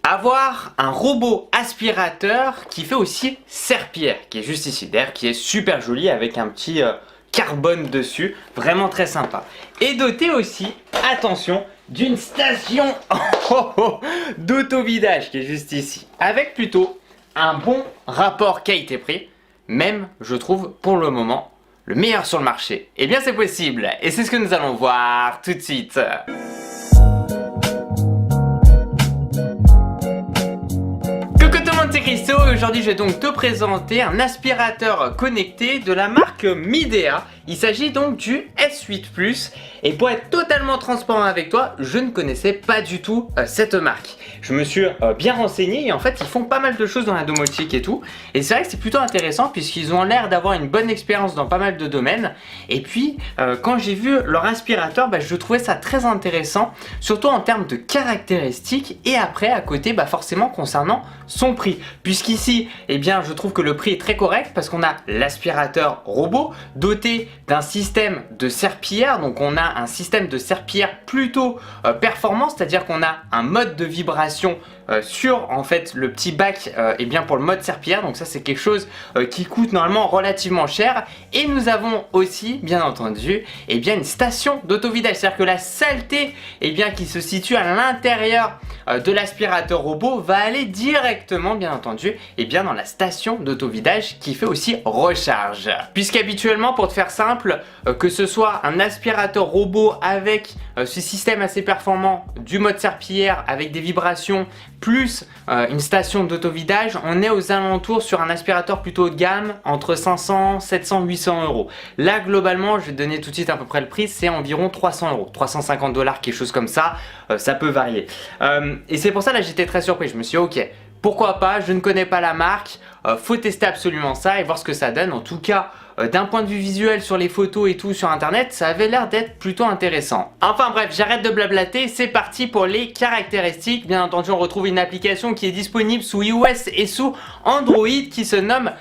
avoir un robot aspirateur qui fait aussi serpillière, qui est juste ici, d'ailleurs qui est super joli avec un petit carbone dessus, vraiment très sympa. Et doté aussi, attention, d'une station d'autovidage qui est juste ici, avec plutôt un bon rapport qualité-prix, même je trouve pour le moment le meilleur sur le marché. Eh bien c'est possible, et c'est ce que nous allons voir tout de suite. C'est Christo et aujourd'hui je vais donc te présenter un aspirateur connecté de la marque Midea. Il s'agit donc du S8 Plus et pour être totalement transparent avec toi, je ne connaissais pas du tout cette marque. Je me suis bien renseigné et en fait ils font pas mal de choses dans la domotique et tout. Et c'est vrai que c'est plutôt intéressant puisqu'ils ont l'air d'avoir une bonne expérience dans pas mal de domaines. Et puis quand j'ai vu leur aspirateur, je trouvais ça très intéressant, surtout en termes de caractéristiques et après à côté forcément concernant son prix. Puisqu'ici, eh bien, je trouve que le prix est très correct parce qu'on a l'aspirateur robot doté d'un système de serpillière. Donc on a un système de serpillière plutôt performant, c'est-à-dire qu'on a un mode de vibration sur en fait le petit bac eh bien, pour le mode serpillière. Donc ça c'est quelque chose qui coûte normalement relativement cher. Et nous avons aussi bien entendu eh bien, une station d'autovidage, c'est-à-dire que la saleté eh bien, qui se situe à l'intérieur de l'aspirateur robot va aller directement bien entendu et bien dans la station d'autovidage qui fait aussi recharge. Puisqu'habituellement, pour te faire simple, que ce soit un aspirateur robot avec ce système assez performant du mode serpillière avec des vibrations plus une station d'autovidage, on est aux alentours sur un aspirateur plutôt haut de gamme entre 500, 700, 800 euros. Là globalement, je vais te donner tout de suite à peu près le prix, c'est environ 300 euros, 350 $, quelque chose comme ça, ça peut varier. Et c'est pour ça là j'étais très surpris, je me suis dit ok, pourquoi pas, je ne connais pas la marque, faut tester absolument ça et voir ce que ça donne. En tout cas, d'un point de vue visuel sur les photos et tout sur internet, ça avait l'air d'être plutôt intéressant. Enfin bref, j'arrête de blablater, c'est parti pour les caractéristiques. Bien entendu, on retrouve une application qui est disponible sous iOS et sous Android qui se nomme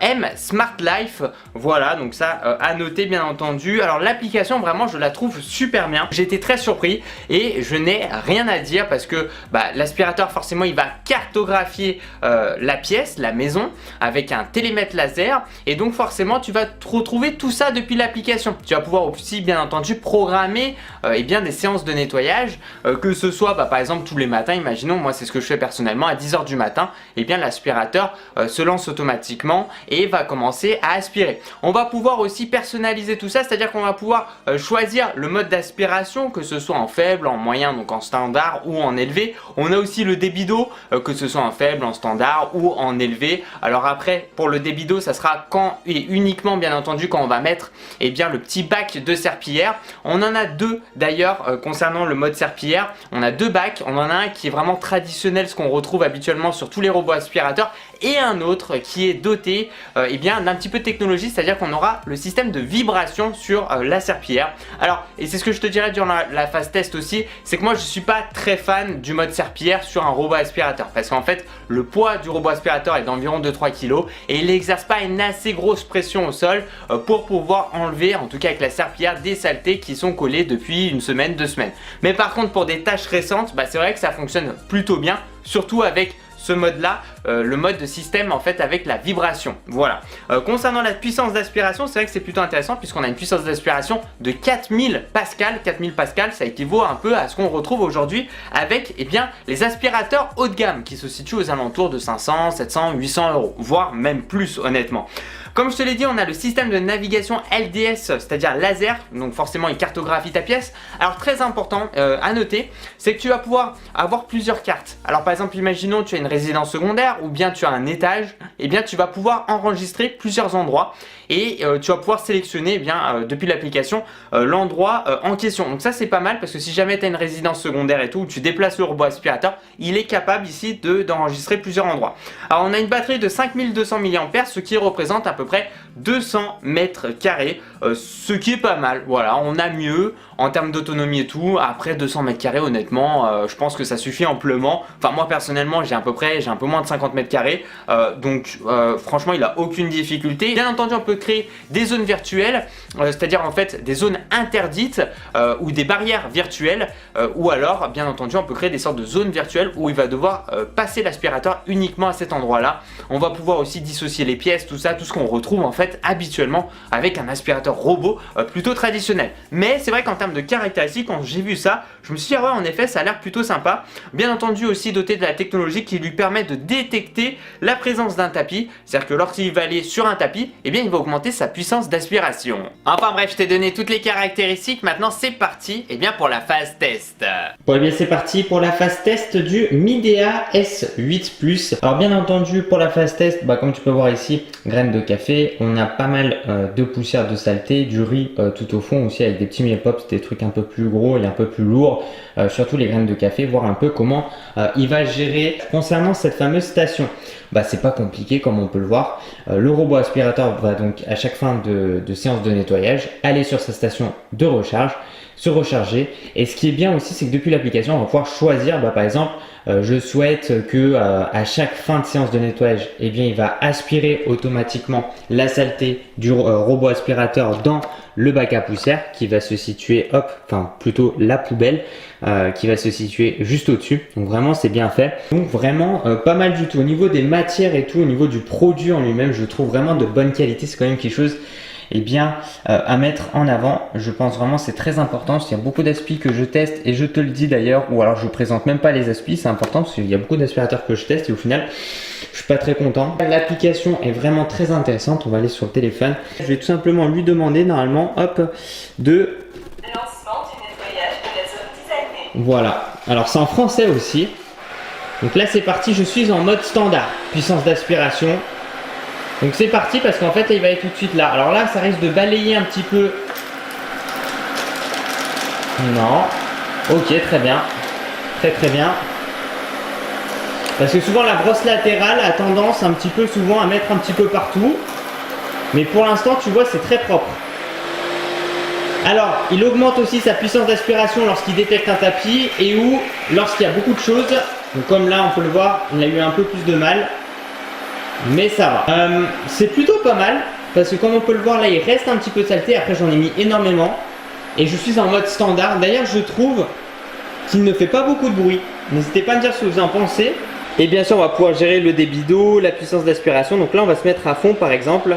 M Smart Life. Voilà, donc ça à noter bien entendu. Alors l'application vraiment je la trouve super bien. J'ai été très surpris et je n'ai rien à dire parce que l'aspirateur forcément il va cartographier la pièce, la maison avec un télémètre laser et donc forcément tu vas retrouver tout ça depuis l'application. Tu vas pouvoir aussi bien entendu programmer eh bien, des séances de nettoyage que ce soit par exemple tous les matins, imaginons moi c'est ce que je fais personnellement à 10 h du matin, et bien l'aspirateur se lance automatiquement et va commencer à aspirer. On va pouvoir aussi personnaliser tout ça, c'est-à-dire qu'on va pouvoir choisir le mode d'aspiration, que ce soit en faible, en moyen, donc en standard ou en élevé. On a aussi le débit d'eau, que ce soit en faible, en standard ou en élevé. Alors après, pour le débit d'eau, ça sera quand et uniquement bien entendu quand on va mettre eh bien, le petit bac de serpillière. On en a deux d'ailleurs concernant le mode serpillière. On a deux bacs, on en a un qui est vraiment traditionnel, ce qu'on retrouve habituellement sur tous les robots aspirateurs, et un autre qui est doté eh bien d'un petit peu de technologie, c'est-à-dire qu'on aura le système de vibration sur la serpillière. Alors, et c'est ce que je te dirais durant la phase test aussi, c'est que moi je suis pas très fan du mode serpillière sur un robot aspirateur parce qu'en fait le poids du robot aspirateur est d'environ 2-3 kg et il n'exerce pas une assez grosse pression au sol pour pouvoir enlever, en tout cas avec la serpillière, des saletés qui sont collées depuis une semaine, 2 semaines. Mais par contre pour des tâches récentes, c'est vrai que ça fonctionne plutôt bien, surtout avec ce mode là, le mode de système en fait avec la vibration. Voilà. Concernant la puissance d'aspiration, c'est vrai que c'est plutôt intéressant puisqu'on a une puissance d'aspiration de 4000 pascal. 4000 pascal, ça équivaut un peu à ce qu'on retrouve aujourd'hui avec eh bien, les aspirateurs haut de gamme qui se situent aux alentours de 500, 700, 800 euros, voire même plus honnêtement. Comme je te l'ai dit, on a le système de navigation LDS, c'est-à-dire laser, donc forcément il cartographie ta pièce. Alors très important à noter, c'est que tu vas pouvoir avoir plusieurs cartes. Alors par exemple, imaginons tu as une résidence secondaire ou bien tu as un étage, et bien tu vas pouvoir enregistrer plusieurs endroits et tu vas pouvoir sélectionner eh bien, depuis l'application l'endroit en question. Donc ça c'est pas mal parce que si jamais tu as une résidence secondaire et tout, où tu déplaces le robot aspirateur, il est capable ici d'enregistrer plusieurs endroits. Alors on a une batterie de 5200 mAh, ce qui représente à peu près 200 mètres carrés ce qui est pas mal. Voilà, on a mieux en termes d'autonomie et tout. Après 200 mètres carrés, honnêtement, je pense que ça suffit amplement. Enfin, moi personnellement, j'ai un peu moins de 50 mètres carrés. Donc, franchement, il a aucune difficulté. Bien entendu, on peut créer des zones virtuelles, c'est-à-dire en fait des zones interdites ou des barrières virtuelles. Ou alors, bien entendu, on peut créer des sortes de zones virtuelles où il va devoir passer l'aspirateur uniquement à cet endroit-là. On va pouvoir aussi dissocier les pièces, tout ça, tout ce qu'on retrouve en fait habituellement avec un aspirateur robot plutôt traditionnel. Mais c'est vrai qu'en termes de caractéristiques, quand j'ai vu ça, je me suis dit ah ouais, en effet ça a l'air plutôt sympa. Bien entendu aussi doté de la technologie qui lui permet de détecter la présence d'un tapis, c'est-à-dire que lorsqu'il va aller sur un tapis, eh bien il va augmenter sa puissance d'aspiration. Enfin bref, je t'ai donné toutes les caractéristiques, maintenant c'est parti eh bien pour la phase test. Bon, eh bien c'est parti pour la phase test du Midea S8 Plus. Alors bien entendu pour la phase test, comme tu peux voir ici, graines de café, on a pas mal de poussière de saleté, du riz tout au fond aussi avec des petits mie-pops, des trucs un peu plus gros et un peu plus lourds, surtout les graines de café, voir un peu comment il va gérer. Concernant cette fameuse station, c'est pas compliqué comme on peut le voir. Le robot aspirateur va donc à chaque fin de séance de nettoyage aller sur sa station de recharge, se recharger, et ce qui est bien aussi c'est que depuis l'application on va pouvoir choisir par exemple je souhaite que à chaque fin de séance de nettoyage eh bien il va aspirer automatiquement la saleté du robot aspirateur dans le bac à poussière qui va se situer plutôt la poubelle qui va se situer juste au dessus. Donc vraiment c'est bien fait, donc vraiment pas mal du tout au niveau des matières et tout, au niveau du produit en lui-même je trouve vraiment de bonne qualité. C'est quand même quelque chose à mettre en avant. Je pense vraiment c'est très important. Il y a beaucoup d'aspis que je teste et je te le dis d'ailleurs, ou alors je présente même pas les aspis, c'est important parce qu'il y a beaucoup d'aspirateurs que je teste et au final je suis pas très content. L'application est vraiment très intéressante. On va aller sur le téléphone. Je vais tout simplement lui demander normalement de lancement du nettoyage de la zone designée. Voilà, alors c'est en français aussi. Donc là c'est parti, je suis en mode standard, puissance d'aspiration. Donc c'est parti parce qu'en fait il va être tout de suite là. Alors là ça risque de balayer un petit peu. Non. Ok, très bien. Très bien. Parce que souvent la brosse latérale a tendance un petit peu souvent à mettre un petit peu partout. Mais pour l'instant tu vois c'est très propre. Alors il augmente aussi sa puissance d'aspiration lorsqu'il détecte un tapis et ou lorsqu'il y a beaucoup de choses. Donc comme là on peut le voir, il a eu un peu plus de mal. Mais ça va. C'est plutôt pas mal parce que comme on peut le voir là il reste un petit peu de saleté. Après j'en ai mis énormément et je suis en mode standard. D'ailleurs je trouve qu'il ne fait pas beaucoup de bruit. N'hésitez pas à me dire ce que vous en pensez. Et bien sûr on va pouvoir gérer le débit d'eau, la puissance d'aspiration. Donc là on va se mettre à fond par exemple.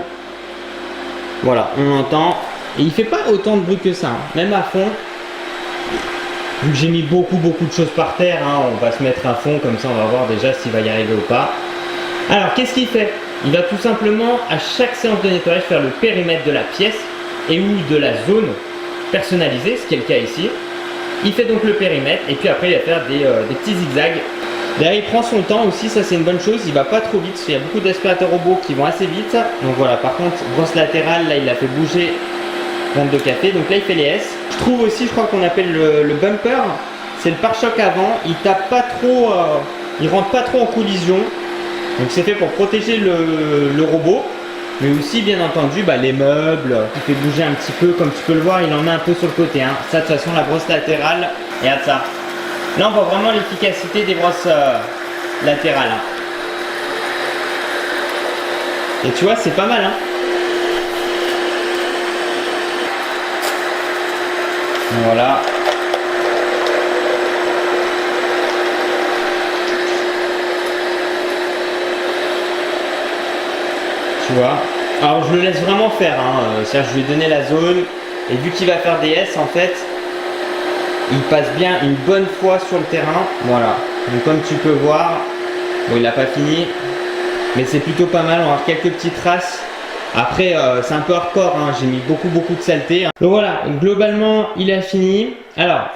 Voilà, on entend. Et il fait pas autant de bruit que ça, même à fond. Vu que j'ai mis beaucoup de choses par terre, on va se mettre à fond comme ça on va voir déjà s'il va y arriver ou pas. Alors qu'est-ce qu'il fait? Il va tout simplement à chaque séance de nettoyage faire le périmètre de la pièce et ou de la zone personnalisée, ce qui est le cas ici. Il fait donc le périmètre et puis après il va faire des petits zigzags. Derrière il prend son temps aussi, ça c'est une bonne chose, il va pas trop vite parce qu'il y a beaucoup d'aspirateurs robots qui vont assez vite. Donc voilà, par contre brosse latérale, là il a fait bouger graines de café, donc là il fait les S. Je trouve aussi, je crois qu'on appelle le bumper, c'est le pare-choc avant, il tape pas trop, il rentre pas trop en collision. Donc c'est fait pour protéger le robot, mais aussi bien entendu les meubles, qui fait bouger un petit peu, comme tu peux le voir, il en a un peu sur le côté. Ça de toute façon la brosse latérale, regarde ça. Là on voit vraiment l'efficacité des brosses latérales. Et tu vois c'est pas mal. Voilà. Tu vois. Alors je le laisse vraiment faire, c'est-à-dire je lui ai donné la zone et vu qu'il va faire des S en fait, il passe bien une bonne fois sur le terrain. Voilà. Donc comme tu peux voir, bon il n'a pas fini, mais c'est plutôt pas mal. On va avoir quelques petites traces. Après c'est un peu hardcore, j'ai mis beaucoup de saleté. Donc voilà, globalement il a fini. Alors,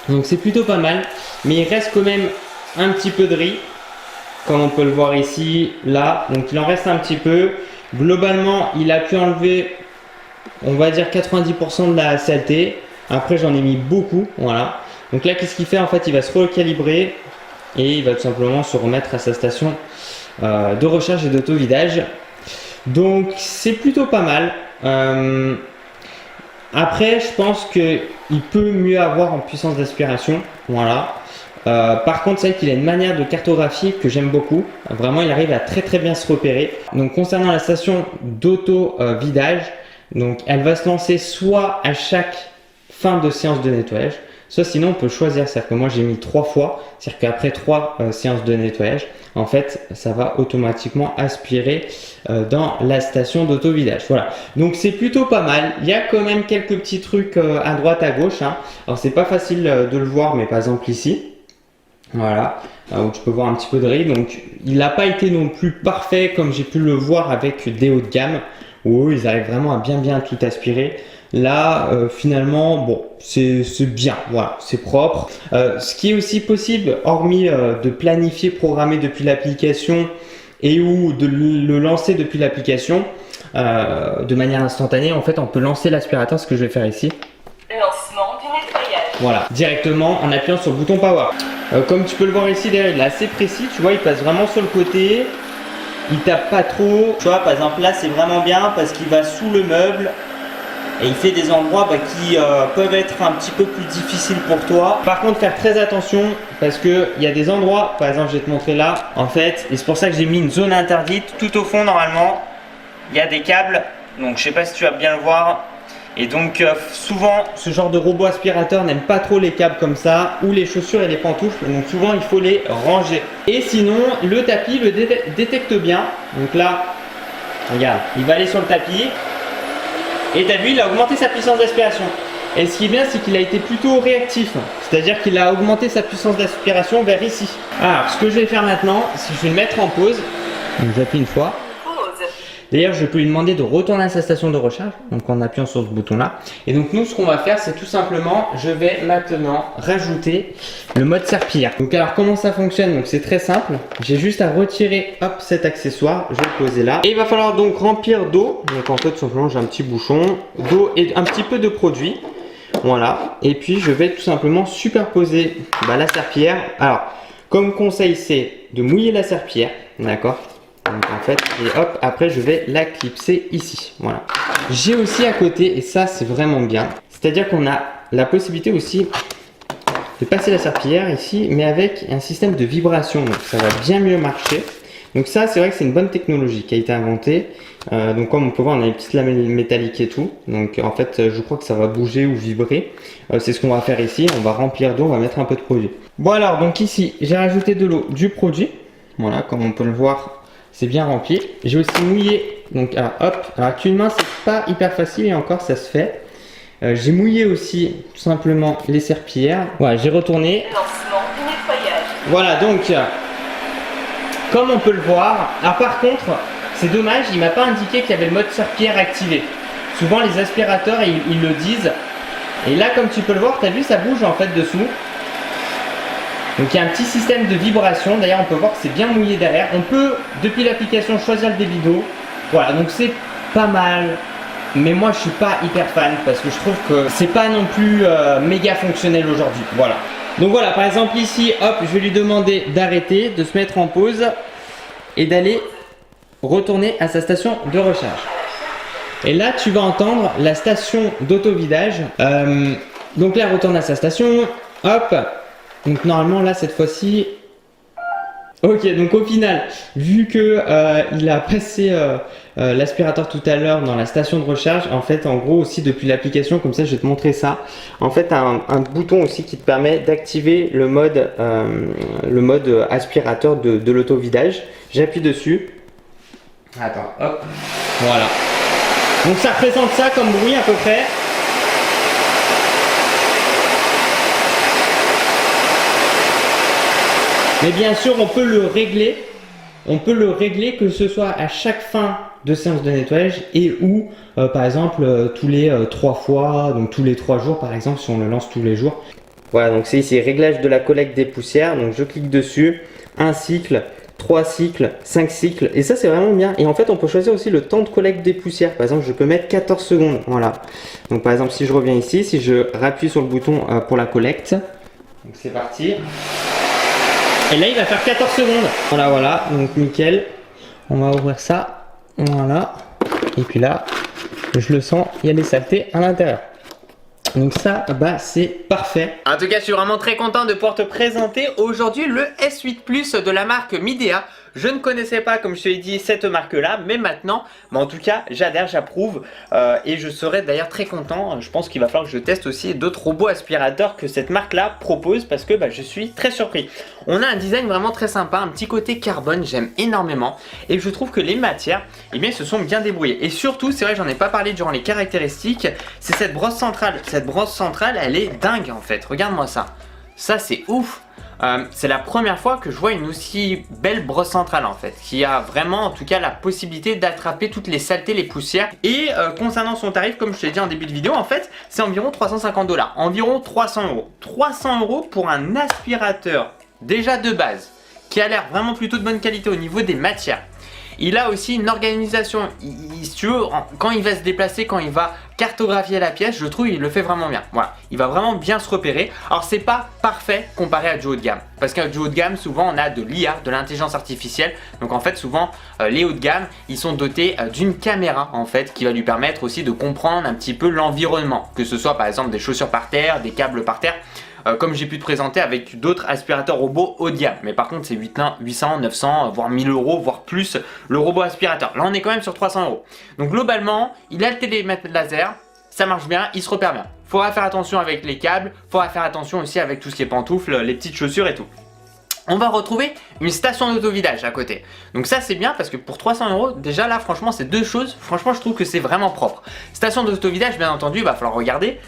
donc c'est plutôt pas mal, mais il reste quand même un petit peu de riz. Comme on peut le voir ici, là, donc il en reste un petit peu. Globalement, il a pu enlever, on va dire 90% de la saleté. Après, j'en ai mis beaucoup, voilà. Donc là, qu'est-ce qu'il fait? En fait, il va se recalibrer et il va tout simplement se remettre à sa station de recharge et d'auto-vidage. Donc, c'est plutôt pas mal. Après, je pense qu'il peut mieux avoir en puissance d'aspiration. Voilà. Par contre, c'est vrai qu'il a une manière de cartographie que j'aime beaucoup. Vraiment, il arrive à très bien se repérer. Donc, concernant la station d'auto-vidage, donc elle va se lancer soit à chaque fin de séance de nettoyage, soit sinon on peut choisir. C'est-à-dire que moi j'ai mis 3 fois, c'est-à-dire qu'après 3 séances de nettoyage, en fait ça va automatiquement aspirer dans la station d'auto-vidage. Voilà, donc c'est plutôt pas mal. Il y a quand même quelques petits trucs à droite à gauche, hein. Alors c'est pas facile de le voir, mais par exemple ici, voilà, où tu peux voir un petit peu de riz. Donc il n'a pas été non plus parfait comme j'ai pu le voir avec des hauts de gamme, où eux, ils arrivent vraiment à bien tout aspirer. Là, finalement, bon, c'est bien, voilà, c'est propre. Ce qui est aussi possible, hormis de planifier, programmer depuis l'application et ou de le lancer depuis l'application de manière instantanée, en fait, on peut lancer l'aspirateur, ce que je vais faire ici. Lancement du nettoyage. Voilà, directement en appuyant sur le bouton Power. Comme tu peux le voir ici, derrière, il est assez précis, tu vois, il passe vraiment sur le côté. Il tape pas trop. Tu vois, par exemple, là, c'est vraiment bien parce qu'il va sous le meuble. Et il fait des endroits qui peuvent être un petit peu plus difficiles pour toi. Par contre, faire très attention parce qu'il y a des endroits, par exemple, je vais te montrer là, en fait, et c'est pour ça que j'ai mis une zone interdite. Tout au fond, normalement, il y a des câbles. Donc, je sais pas si tu vas bien le voir. Et donc, souvent, ce genre de robot aspirateur n'aime pas trop les câbles comme ça, ou les chaussures et les pantoufles. Donc, souvent, il faut les ranger. Et sinon, le tapis le détecte bien. Donc là, regarde, il va aller sur le tapis. Et tu as vu, il a augmenté sa puissance d'aspiration. Et ce qui est bien, c'est qu'il a été plutôt réactif. C'est-à-dire qu'il a augmenté sa puissance d'aspiration vers ici. Alors, ce que je vais faire maintenant, c'est que je vais le mettre en pause. Donc, j'appuie une fois. D'ailleurs, je peux lui demander de retourner à sa station de recharge, donc en appuyant sur ce bouton-là. Et donc, nous, ce qu'on va faire, c'est tout simplement, je vais maintenant rajouter le mode serpillière. Donc, alors, comment ça fonctionne? Donc, c'est très simple. J'ai juste à retirer, hop, cet accessoire. Je vais le poser là. Et il va falloir donc remplir d'eau. Donc, en fait, tout simplement, j'ai un petit bouchon d'eau et un petit peu de produit. Voilà. Et puis, je vais tout simplement superposer la serpillière. Alors, comme conseil, c'est de mouiller la serpillière. D'accord? Donc en fait, et hop, après je vais la clipser ici. Voilà. J'ai aussi à côté, et ça c'est vraiment bien, c'est-à-dire qu'on a la possibilité aussi de passer la serpillière ici, mais avec un système de vibration. Donc ça va bien mieux marcher. Donc ça, c'est vrai que c'est une bonne technologie qui a été inventée. Donc comme on peut voir, on a une petite lamelle métallique et tout. Donc en fait, je crois que ça va bouger ou vibrer. C'est ce qu'on va faire ici. On va remplir d'eau, on va mettre un peu de produit. Bon alors, donc ici, j'ai rajouté de l'eau, du produit. Voilà, comme on peut le voir. C'est bien rempli. J'ai aussi mouillé. Donc, alors, hop. Alors, avec une main, c'est pas hyper facile et encore, ça se fait. J'ai mouillé aussi, tout simplement, les serpillières. Voilà, j'ai retourné. Lancement du nettoyage. Voilà, donc, comme on peut le voir. Alors, par contre, c'est dommage, il m'a pas indiqué qu'il y avait le mode serpillière activé. Souvent, les aspirateurs, ils le disent. Et là, comme tu peux le voir, tu as vu, ça bouge en fait dessous. Donc il y a un petit système de vibration, d'ailleurs on peut voir que c'est bien mouillé derrière. On peut depuis l'application choisir le débit d'eau. Voilà, donc c'est pas mal. Mais moi je suis pas hyper fan parce que je trouve que c'est pas non plus méga fonctionnel aujourd'hui. Voilà. Donc voilà, par exemple ici, hop, je vais lui demander d'arrêter, de se mettre en pause et d'aller retourner à sa station de recharge. Et là tu vas entendre la station d'auto-vidage. Donc là elle retourne à sa station, hop. Donc normalement là cette fois-ci, ok, donc au final, vu que il a passé l'aspirateur tout à l'heure dans la station de recharge, en fait en gros aussi depuis l'application, comme ça je vais te montrer ça, en fait un bouton aussi qui te permet d'activer le mode aspirateur de l'auto-vidage. J'appuie dessus. Attends, hop, voilà. Donc ça représente ça comme bruit à peu près. Mais bien sûr, on peut le régler. On peut le régler que ce soit à chaque fin de séance de nettoyage et ou par exemple tous les 3 fois, donc tous les 3 jours par exemple si on le lance tous les jours. Voilà, donc c'est ici réglage de la collecte des poussières. Donc je clique dessus, 1 cycle, 3 cycles, 5 cycles et ça c'est vraiment bien. Et en fait on peut choisir aussi le temps de collecte des poussières. Par exemple je peux mettre 14 secondes. Voilà. Donc par exemple si je reviens ici, si je rappuie sur le bouton pour la collecte, donc c'est parti. Et là il va faire 14 secondes. Voilà, voilà, donc nickel. On va ouvrir ça. Voilà. Et puis là, je le sens, il y a des saletés à l'intérieur. Donc ça, bah c'est parfait. En tout cas, je suis vraiment très content de pouvoir te présenter aujourd'hui le S8 Plus de la marque Midea. Je ne connaissais pas, comme je te l'ai dit, cette marque-là, mais maintenant, en tout cas, j'adhère, j'approuve et je serai d'ailleurs très content. Je pense qu'il va falloir que je teste aussi d'autres robots aspirateurs que cette marque-là propose parce que je suis très surpris. On a un design vraiment très sympa, un petit côté carbone, j'aime énormément et je trouve que les matières, eh bien, se sont bien débrouillées. Et surtout, c'est vrai, j'en ai pas parlé durant les caractéristiques, c'est cette brosse centrale. Cette brosse centrale, elle est dingue en fait. Regarde-moi ça. Ça, c'est ouf. C'est la première fois que je vois une aussi belle brosse centrale en fait, qui a vraiment en tout cas la possibilité d'attraper toutes les saletés, les poussières. Et concernant son tarif, comme je te l'ai dit en début de vidéo, en fait c'est environ 350 $, environ 300 €. 300 € pour un aspirateur déjà de base, qui a l'air vraiment plutôt de bonne qualité au niveau des matières. Il a aussi une organisation, si tu veux, quand il va se déplacer, quand il va cartographier la pièce, je trouve il le fait vraiment bien. Voilà, il va vraiment bien se repérer. Alors c'est pas parfait comparé à du haut de gamme, parce qu'à du haut de gamme, souvent on a de l'IA, de l'intelligence artificielle. Donc en fait souvent les hauts de gamme, ils sont dotés d'une caméra en fait, qui va lui permettre aussi de comprendre un petit peu l'environnement, que ce soit par exemple des chaussures par terre, des câbles par terre. Comme j'ai pu te présenter avec d'autres aspirateurs robots haut de gamme. Mais par contre c'est 800, 900, voire 1000 €, voire plus le robot aspirateur. Là on est quand même sur 300 €. Donc globalement, il a le télémètre laser, ça marche bien, il se repère bien. Faudra faire attention avec les câbles, faudra faire attention aussi avec tout ce qui est pantoufles, les petites chaussures et tout. On va retrouver une station d'autovidage à côté. Donc ça c'est bien parce que pour 300 €, déjà là franchement c'est deux choses, franchement je trouve que c'est vraiment propre. Station d'autovidage bien entendu, il va falloir regarder.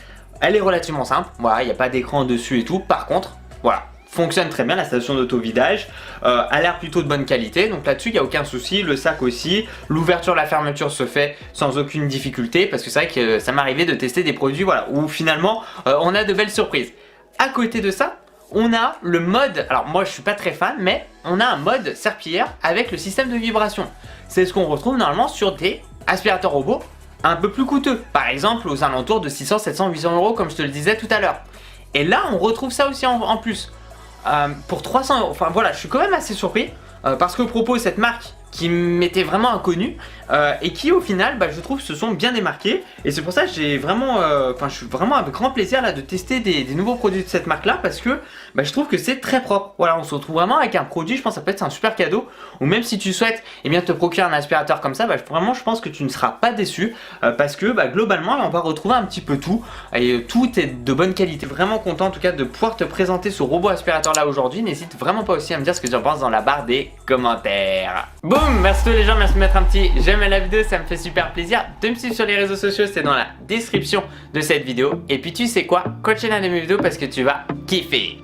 Elle est relativement simple, voilà, il n'y a pas d'écran dessus et tout. Par contre, voilà, fonctionne très bien la station d'autovidage, a l'air plutôt de bonne qualité, donc là-dessus il n'y a aucun souci. Le sac aussi, l'ouverture, la fermeture se fait sans aucune difficulté parce que c'est vrai que ça m'arrivait de tester des produits voilà, où finalement on a de belles surprises. À côté de ça, on a le mode, alors moi je suis pas très fan, mais on a un mode serpillière avec le système de vibration. C'est ce qu'on retrouve normalement sur des aspirateurs robots un peu plus coûteux, par exemple aux alentours de 600, 700, 800 € comme je te le disais tout à l'heure. Et là on retrouve ça aussi en plus. Pour 300 €, enfin voilà, je suis quand même assez surpris parce que propose cette marque qui m'était vraiment inconnue et qui au final je trouve se sont bien démarqués. Et c'est pour ça que j'ai vraiment, je suis vraiment avec grand plaisir là de tester des nouveaux produits de cette marque là parce que je trouve que c'est très propre. Voilà, on se retrouve vraiment avec un produit, je pense que ça peut être un super cadeau. Ou même si tu souhaites te procurer un aspirateur comme ça, vraiment je pense que tu ne seras pas déçu parce que globalement on va retrouver un petit peu tout et tout est de bonne qualité. Vraiment content en tout cas de pouvoir te présenter ce robot aspirateur là aujourd'hui. N'hésite vraiment pas aussi à me dire ce que tu en penses dans la barre des commentaires. Boum, merci tous les gens, merci de mettre un petit j'aime à la vidéo, ça me fait super plaisir. De me suivre sur les réseaux sociaux, c'est dans la description de cette vidéo. Et puis tu sais quoi, continue à aimer mes vidéos parce que tu vas kiffer.